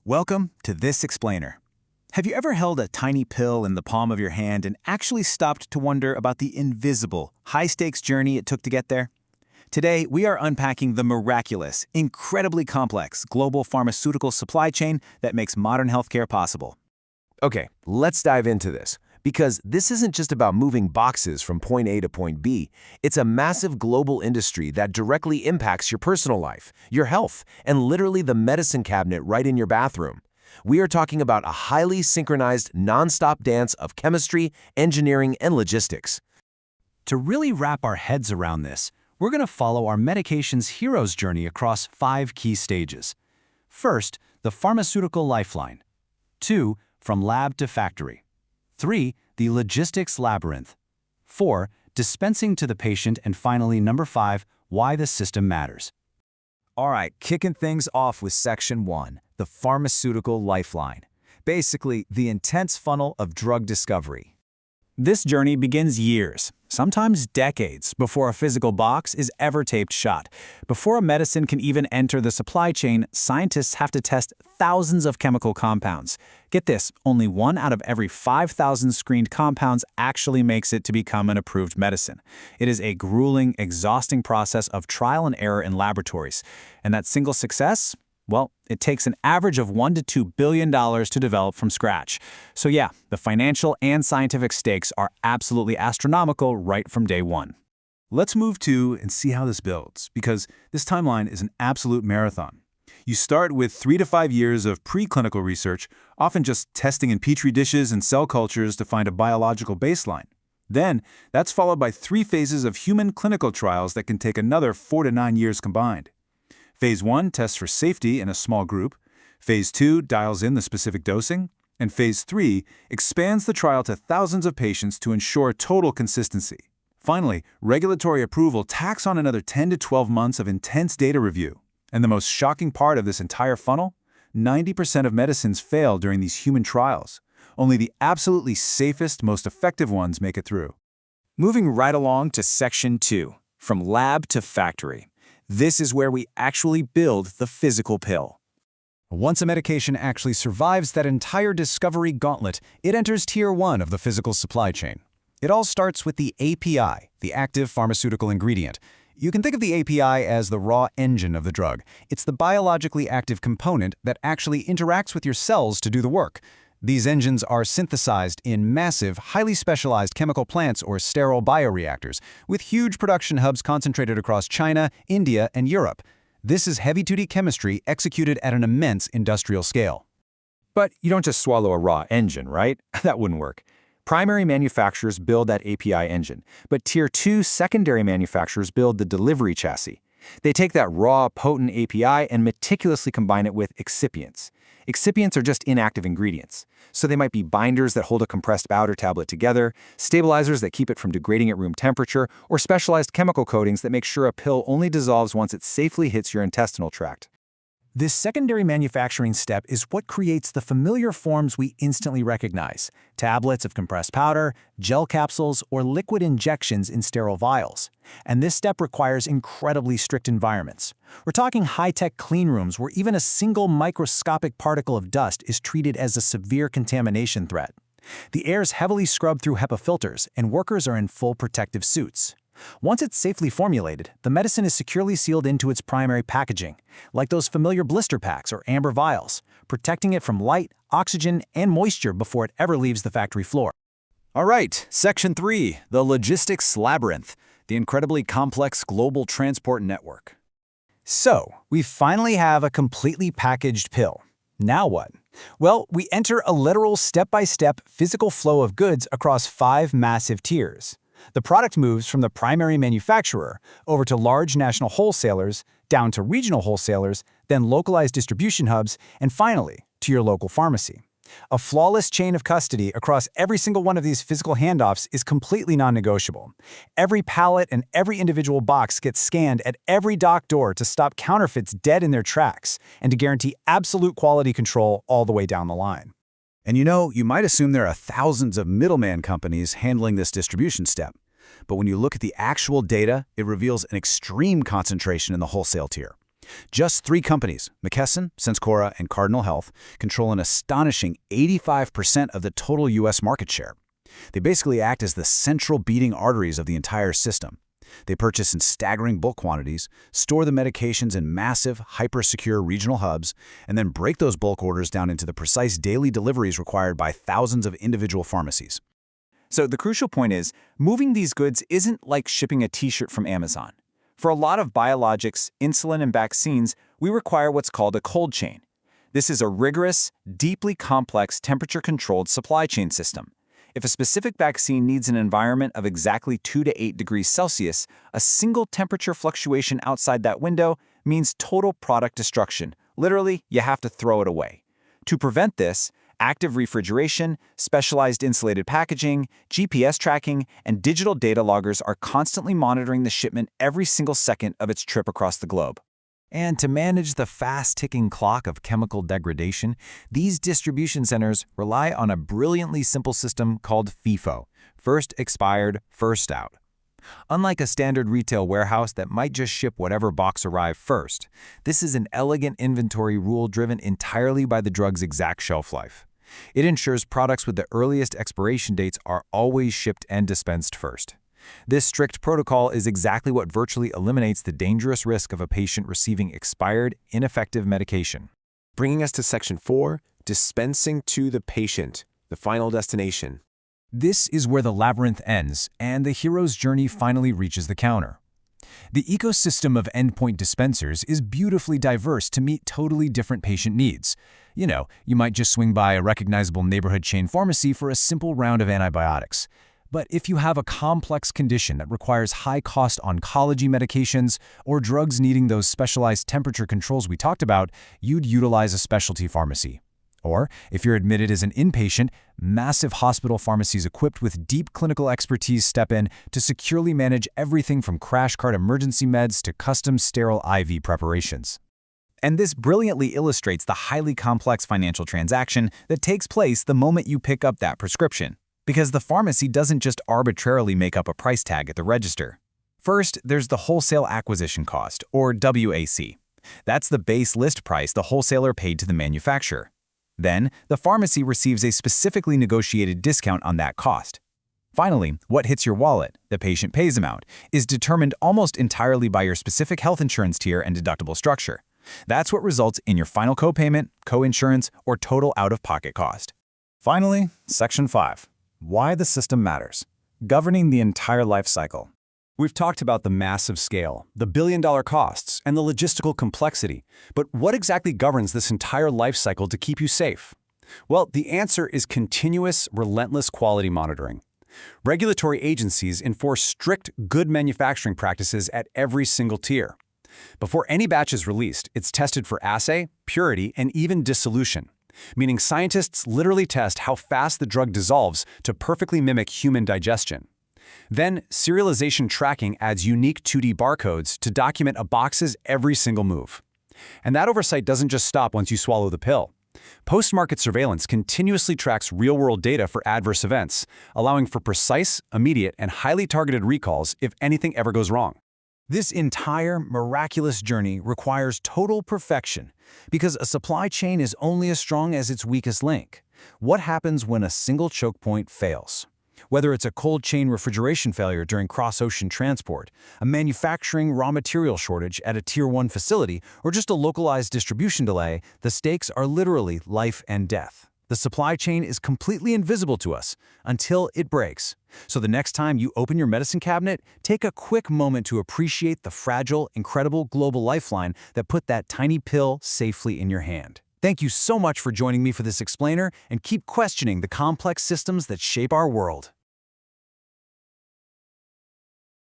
Welcome to This Explainer. Have you ever held a tiny pill in the palm of your hand and actually stopped to wonder about the invisible, high-stakes journey it took to get there? Today, we are unpacking the miraculous, incredibly complex global pharmaceutical supply chain that makes modern healthcare possible. Okay, let's dive into this, because this isn't just about moving boxes from point A to point B. It's a massive global industry that directly impacts your personal life, your health, and literally the medicine cabinet right in your bathroom. We are talking about a highly synchronized, non-stop dance of chemistry, engineering, and logistics. To really wrap our heads around this, we're going to follow our medication's hero's journey across 5 key stages. First, the pharmaceutical lifeline. 2, from lab to factory. 3, the logistics labyrinth. 4, dispensing to the patient. And finally, number 5, why the system matters. All right, kicking things off with Section 1, the pharmaceutical lifeline. Basically, the intense funnel of drug discovery. This journey begins years, sometimes decades, before a physical box is ever taped shut. Before a medicine can even enter the supply chain, scientists have to test thousands of chemical compounds. Get this, only 1 out of every 5,000 screened compounds actually makes it to become an approved medicine. It is a grueling, exhausting process of trial and error in laboratories. And that single success? Well, it takes an average of $1 to $2 billion to develop from scratch. So yeah, the financial and scientific stakes are absolutely astronomical right from day one. Let's move to and see how this builds, because this timeline is an absolute marathon. You start with 3 to 5 years of preclinical research, often just testing in petri dishes and cell cultures to find a biological baseline. Then, that's followed by 3 phases of human clinical trials that can take another 4 to 9 years combined. Phase 1 tests for safety in a small group, Phase 2 dials in the specific dosing, and Phase 3 expands the trial to thousands of patients to ensure total consistency. Finally, regulatory approval tacks on another 10 to 12 months of intense data review. And the most shocking part of this entire funnel? 90% of medicines fail during these human trials. Only the absolutely safest, most effective ones make it through. Moving right along to Section 2, from lab to factory. This is where we actually build the physical pill. Once a medication actually survives that entire discovery gauntlet, it enters Tier 1 of the physical supply chain. It all starts with the API, the active pharmaceutical ingredient. You can think of the API as the raw engine of the drug. It's the biologically active component that actually interacts with your cells to do the work. These engines are synthesized in massive, highly specialized chemical plants or sterile bioreactors, with huge production hubs concentrated across China, India, and Europe. This is heavy-duty chemistry executed at an immense industrial scale. But you don't just swallow a raw engine, right? That wouldn't work. Primary manufacturers build that API engine, but Tier 2 secondary manufacturers build the delivery chassis. They take that raw, potent API and meticulously combine it with excipients. Excipients are just inactive ingredients. So they might be binders that hold a compressed powder tablet together, stabilizers that keep it from degrading at room temperature, or specialized chemical coatings that make sure a pill only dissolves once it safely hits your intestinal tract. This secondary manufacturing step is what creates the familiar forms we instantly recognize: tablets of compressed powder, gel capsules, or liquid injections in sterile vials. And this step requires incredibly strict environments. We're talking high-tech clean rooms where even a single microscopic particle of dust is treated as a severe contamination threat. The air is heavily scrubbed through HEPA filters, and workers are in full protective suits. Once it's safely formulated, the medicine is securely sealed into its primary packaging, like those familiar blister packs or amber vials, protecting it from light, oxygen, and moisture before it ever leaves the factory floor. All right, Section 3, the logistics labyrinth, the incredibly complex global transport network. So, we finally have a completely packaged pill. Now what? Well, we enter a literal step-by-step physical flow of goods across 5 massive tiers. The product moves from the primary manufacturer over to large national wholesalers, down to regional wholesalers, then localized distribution hubs, and finally, to your local pharmacy. A flawless chain of custody across every single one of these physical handoffs is completely non-negotiable. Every pallet and every individual box gets scanned at every dock door to stop counterfeits dead in their tracks and to guarantee absolute quality control all the way down the line. And you might assume there are thousands of middleman companies handling this distribution step. But when you look at the actual data, it reveals an extreme concentration in the wholesale tier. Just 3 companies, McKesson, Cencora, and Cardinal Health, control an astonishing 85% of the total U.S. market share. They basically act as the central beating arteries of the entire system. They purchase in staggering bulk quantities, store the medications in massive, hyper-secure regional hubs, and then break those bulk orders down into the precise daily deliveries required by thousands of individual pharmacies. So the crucial point is, moving these goods isn't like shipping a t-shirt from Amazon. For a lot of biologics, insulin, and vaccines, we require what's called a cold chain. This is a rigorous, deeply complex temperature-controlled supply chain system. If a specific vaccine needs an environment of exactly 2 to 8 degrees Celsius, a single temperature fluctuation outside that window means total product destruction. Literally, you have to throw it away. To prevent this, active refrigeration, specialized insulated packaging, GPS tracking, and digital data loggers are constantly monitoring the shipment every single second of its trip across the globe. And to manage the fast-ticking clock of chemical degradation, these distribution centers rely on a brilliantly simple system called FIFO, first expired, first out. Unlike a standard retail warehouse that might just ship whatever box arrived first, this is an elegant inventory rule driven entirely by the drug's exact shelf life. It ensures products with the earliest expiration dates are always shipped and dispensed first. This strict protocol is exactly what virtually eliminates the dangerous risk of a patient receiving expired, ineffective medication. Bringing us to Section 4, dispensing to the patient, the final destination. This is where the labyrinth ends and the hero's journey finally reaches the counter. The ecosystem of endpoint dispensers is beautifully diverse to meet totally different patient needs. You might just swing by a recognizable neighborhood chain pharmacy for a simple round of antibiotics. But if you have a complex condition that requires high-cost oncology medications or drugs needing those specialized temperature controls we talked about, you'd utilize a specialty pharmacy. Or, if you're admitted as an inpatient, massive hospital pharmacies equipped with deep clinical expertise step in to securely manage everything from crash cart emergency meds to custom sterile IV preparations. And this brilliantly illustrates the highly complex financial transaction that takes place the moment you pick up that prescription. Because the pharmacy doesn't just arbitrarily make up a price tag at the register. First, there's the wholesale acquisition cost, or WAC. That's the base list price the wholesaler paid to the manufacturer. Then, the pharmacy receives a specifically negotiated discount on that cost. Finally, what hits your wallet, the patient pays amount, is determined almost entirely by your specific health insurance tier and deductible structure. That's what results in your final copayment, coinsurance, or total out-of-pocket cost. Finally, Section 5. Why the system matters. Governing the entire life cycle. We've talked about the massive scale, the billion-dollar costs, and the logistical complexity. But what exactly governs this entire life cycle to keep you safe? Well, the answer is continuous, relentless quality monitoring. Regulatory agencies enforce strict good manufacturing practices at every single tier. Before any batch is released, it's tested for assay, purity, and even dissolution. Meaning scientists literally test how fast the drug dissolves to perfectly mimic human digestion. Then, serialization tracking adds unique 2D barcodes to document a box's every single move. And that oversight doesn't just stop once you swallow the pill. Post-market surveillance continuously tracks real-world data for adverse events, allowing for precise, immediate, and highly targeted recalls if anything ever goes wrong. This entire miraculous journey requires total perfection because a supply chain is only as strong as its weakest link. What happens when a single choke point fails? Whether it's a cold chain refrigeration failure during cross-ocean transport, a manufacturing raw material shortage at a Tier 1 facility, or just a localized distribution delay, the stakes are literally life and death. The supply chain is completely invisible to us until it breaks. So the next time you open your medicine cabinet, take a quick moment to appreciate the fragile, incredible global lifeline that put that tiny pill safely in your hand. Thank you so much for joining me for this explainer, and keep questioning the complex systems that shape our world.